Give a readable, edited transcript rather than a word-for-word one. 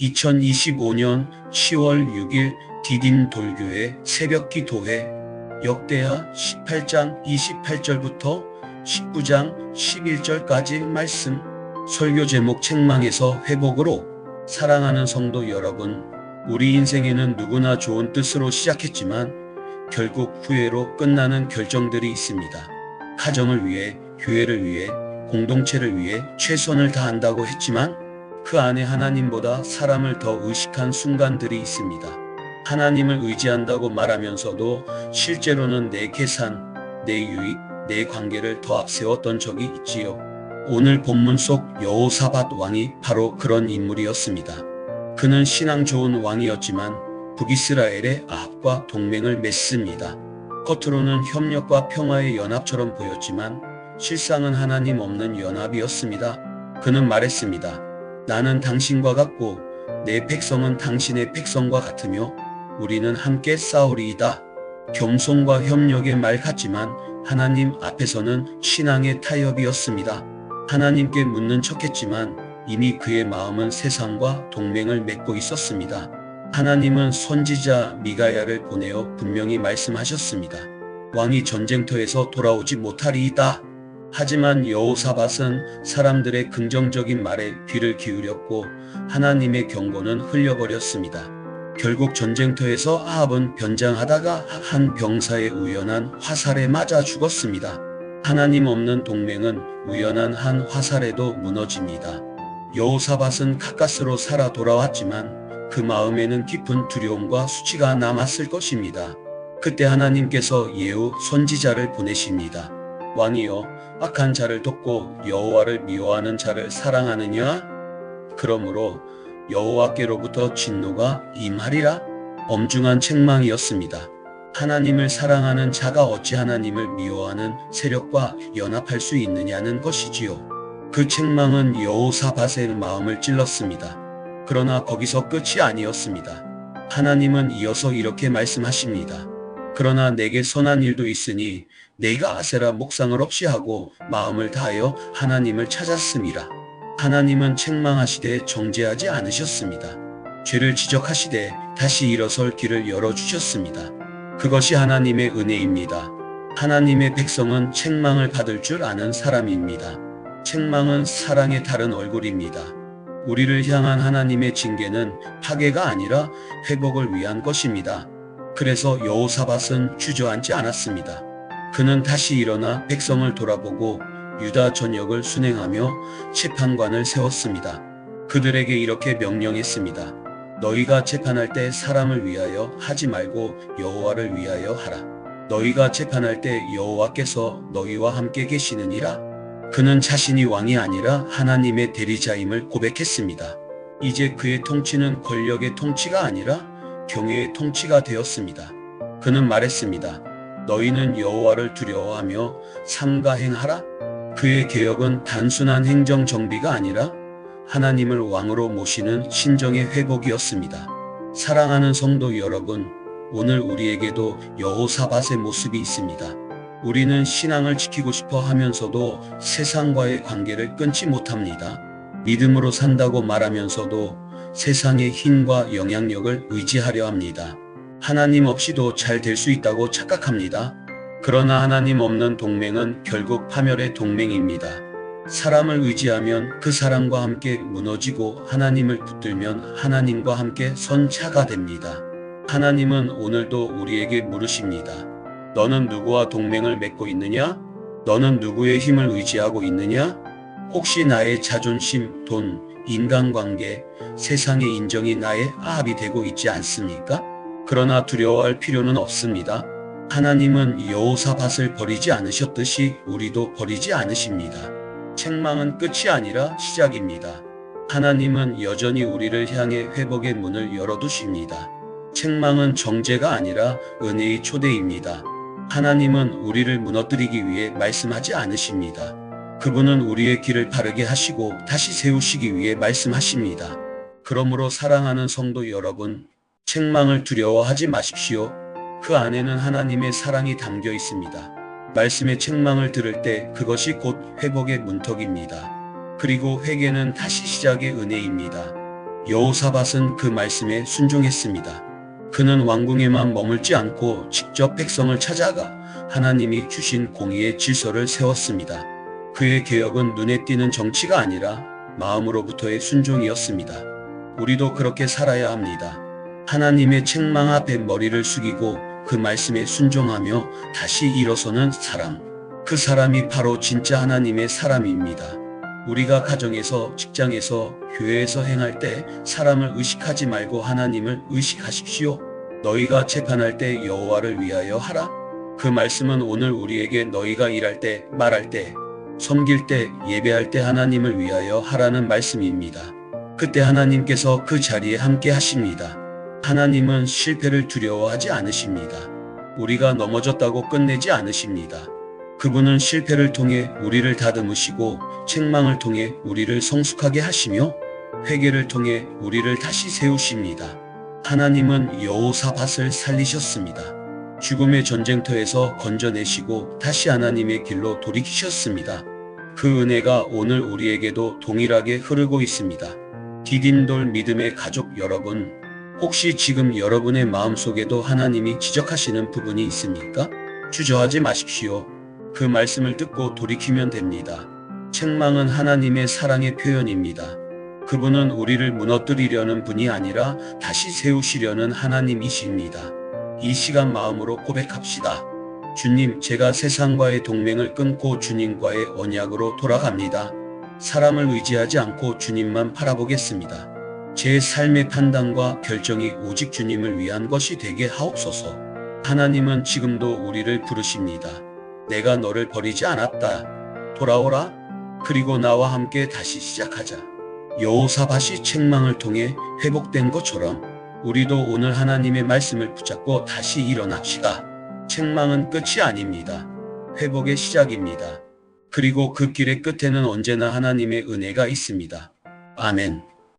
2025년 10월 6일 디딤돌교회 새벽기도회 역대하 18장 28절부터 19장 11절까지 말씀. 설교 제목 책망에서 회복으로. 사랑하는 성도 여러분, 우리 인생에는 누구나 좋은 뜻으로 시작했지만 결국 후회로 끝나는 결정들이 있습니다. 가정을 위해, 교회를 위해, 공동체를 위해 최선을 다한다고 했지만 그 안에 하나님보다 사람을 더 의식한 순간들이 있습니다. 하나님을 의지한다고 말하면서도 실제로는 내 계산, 내 유익, 내 관계를 더 앞세웠던 적이 있지요. 오늘 본문 속 여호사밧 왕이 바로 그런 인물이었습니다. 그는 신앙 좋은 왕이었지만 북이스라엘의 아합과 동맹을 맺습니다. 겉으로는 협력과 평화의 연합처럼 보였지만 실상은 하나님 없는 연합이었습니다. 그는 말했습니다. 나는 당신과 같고 내 백성은 당신의 백성과 같으며 우리는 함께 싸우리이다. 겸손과 협력의 말 같지만 하나님 앞에서는 신앙의 타협이었습니다. 하나님께 묻는 척했지만 이미 그의 마음은 세상과 동맹을 맺고 있었습니다. 하나님은 선지자 미가야를 보내어 분명히 말씀하셨습니다. 왕이 전쟁터에서 돌아오지 못하리이다. 하지만 여호사밧은 사람들의 긍정적인 말에 귀를 기울였고 하나님의 경고는 흘려버렸습니다. 결국 전쟁터에서 아합은 변장하다가 한 병사의 우연한 화살에 맞아 죽었습니다. 하나님 없는 동맹은 우연한 한 화살에도 무너집니다. 여호사밧은 가까스로 살아 돌아왔지만 그 마음에는 깊은 두려움과 수치가 남았을 것입니다. 그때 하나님께서 예후 선지자를 보내십니다. 왕이여, 악한 자를 돕고 여호와를 미워하는 자를 사랑하느냐? 그러므로 여호와께로부터 진노가 임하리라. 엄중한 책망이었습니다. 하나님을 사랑하는 자가 어찌 하나님을 미워하는 세력과 연합할 수 있느냐는 것이지요. 그 책망은 여호사밧의 마음을 찔렀습니다. 그러나 거기서 끝이 아니었습니다. 하나님은 이어서 이렇게 말씀하십니다. 그러나 내게 선한 일도 있으니 내가 아세라 목상을 없이 하고 마음을 다하여 하나님을 찾았음이라. 하나님은 책망하시되 정죄하지 않으셨습니다. 죄를 지적하시되 다시 일어설 길을 열어주셨습니다. 그것이 하나님의 은혜입니다. 하나님의 백성은 책망을 받을 줄 아는 사람입니다. 책망은 사랑의 다른 얼굴입니다. 우리를 향한 하나님의 징계는 파괴가 아니라 회복을 위한 것입니다. 그래서 여호사밧은 주저앉지 않았습니다. 그는 다시 일어나 백성을 돌아보고 유다 전역을 순행하며 재판관을 세웠습니다. 그들에게 이렇게 명령했습니다. 너희가 재판할 때 사람을 위하여 하지 말고 여호와를 위하여 하라. 너희가 재판할 때 여호와께서 너희와 함께 계시느니라. 그는 자신이 왕이 아니라 하나님의 대리자임을 고백했습니다. 이제 그의 통치는 권력의 통치가 아니라 경외의 통치가 되었습니다. 그는 말했습니다. 너희는 여호와를 두려워하며 삼가 행하라. 그의 개혁은 단순한 행정 정비가 아니라 하나님을 왕으로 모시는 신정의 회복이었습니다. 사랑하는 성도 여러분, 오늘 우리에게도 여호사밧의 모습이 있습니다. 우리는 신앙을 지키고 싶어 하면서도 세상과의 관계를 끊지 못합니다. 믿음으로 산다고 말하면서도 세상의 힘과 영향력을 의지하려 합니다. 하나님 없이도 잘 될 수 있다고 착각합니다. 그러나 하나님 없는 동맹은 결국 파멸의 동맹입니다. 사람을 의지하면 그 사람과 함께 무너지고 하나님을 붙들면 하나님과 함께 선차가 됩니다. 하나님은 오늘도 우리에게 물으십니다. 너는 누구와 동맹을 맺고 있느냐? 너는 누구의 힘을 의지하고 있느냐? 혹시 나의 자존심, 돈, 인간관계, 세상의 인정이 나의 아합이 되고 있지 않습니까? 그러나 두려워할 필요는 없습니다. 하나님은 여호사밧을 버리지 않으셨듯이 우리도 버리지 않으십니다. 책망은 끝이 아니라 시작입니다. 하나님은 여전히 우리를 향해 회복의 문을 열어두십니다. 책망은 정죄가 아니라 은혜의 초대입니다. 하나님은 우리를 무너뜨리기 위해 말씀하지 않으십니다. 그분은 우리의 길을 바르게 하시고 다시 세우시기 위해 말씀하십니다. 그러므로 사랑하는 성도 여러분, 책망을 두려워하지 마십시오. 그 안에는 하나님의 사랑이 담겨 있습니다. 말씀의 책망을 들을 때 그것이 곧 회복의 문턱입니다. 그리고 회개는 다시 시작의 은혜입니다. 여호사밧은 그 말씀에 순종했습니다. 그는 왕궁에만 머물지 않고 직접 백성을 찾아가 하나님이 주신 공의의 질서를 세웠습니다. 그의 개혁은 눈에 띄는 정치가 아니라 마음으로부터의 순종이었습니다. 우리도 그렇게 살아야 합니다. 하나님의 책망 앞에 머리를 숙이고 그 말씀에 순종하며 다시 일어서는 사람. 그 사람이 바로 진짜 하나님의 사람입니다. 우리가 가정에서, 직장에서, 교회에서 행할 때 사람을 의식하지 말고 하나님을 의식하십시오. 너희가 재판할 때 여호와를 위하여 하라. 그 말씀은 오늘 우리에게 너희가 일할 때, 말할 때, 섬길 때, 예배할 때 하나님을 위하여 하라는 말씀입니다. 그때 하나님께서 그 자리에 함께 하십니다. 하나님은 실패를 두려워하지 않으십니다. 우리가 넘어졌다고 끝내지 않으십니다. 그분은 실패를 통해 우리를 다듬으시고 책망을 통해 우리를 성숙하게 하시며 회개를 통해 우리를 다시 세우십니다. 하나님은 여호사밧을 살리셨습니다. 죽음의 전쟁터에서 건져내시고 다시 하나님의 길로 돌이키셨습니다. 그 은혜가 오늘 우리에게도 동일하게 흐르고 있습니다. 디딤돌 믿음의 가족 여러분, 혹시 지금 여러분의 마음속에도 하나님이 지적하시는 부분이 있습니까? 주저하지 마십시오. 그 말씀을 듣고 돌이키면 됩니다. 책망은 하나님의 사랑의 표현입니다. 그분은 우리를 무너뜨리려는 분이 아니라 다시 세우시려는 하나님이십니다. 이 시간 마음으로 고백합시다. 주님, 제가 세상과의 동맹을 끊고 주님과의 언약으로 돌아갑니다. 사람을 의지하지 않고 주님만 바라보겠습니다. 제 삶의 판단과 결정이 오직 주님을 위한 것이 되게 하옵소서. 하나님은 지금도 우리를 부르십니다. 내가 너를 버리지 않았다. 돌아오라. 그리고 나와 함께 다시 시작하자. 여호사밧이 책망을 통해 회복된 것처럼 우리도 오늘 하나님의 말씀을 붙잡고 다시 일어납시다. 책망은 끝이 아닙니다. 회복의 시작입니다. 그리고 그 길의 끝에는 언제나 하나님의 은혜가 있습니다. 아멘.